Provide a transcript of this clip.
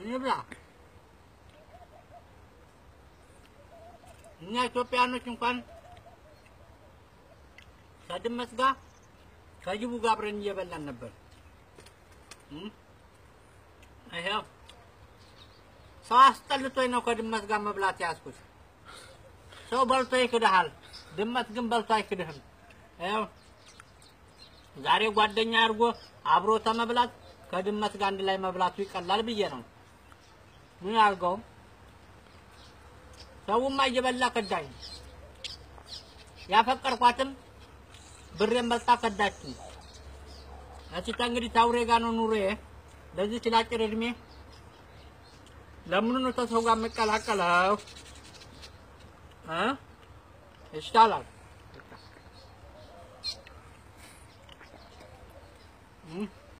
እንብላ እኛ ኢትዮጵያኖች እንኳን ከድመት ጋር ከጅቡ ጋር አብረን እየበላን ነበር። አይሄው ሰው አስጠልቶኝ ነው ከድመት ጋር መብላት ያዝኩት። ሰው በልቶ ይክድሃል፣ ድመት ግን በልቶ አይክድህም። አይሄው ዛሬ ጓደኛ አድርጎ አብሮ ተመብላት ከድመት ጋር አንድ ላይ መብላቱ ይቀላል ብዬ ነው። ምን አድርገው ሰውማ እየበላ ከዳኝ። ያፈቀርኳትም ብሬን በልታ ከዳችኝ። እቺ እንግዲህ ታውሬ ጋር ነው ኑሬ ለዚህ ትላጭር እድሜ ለምን ነው ተሰው ጋር መቀላቀለው? ይሻላል።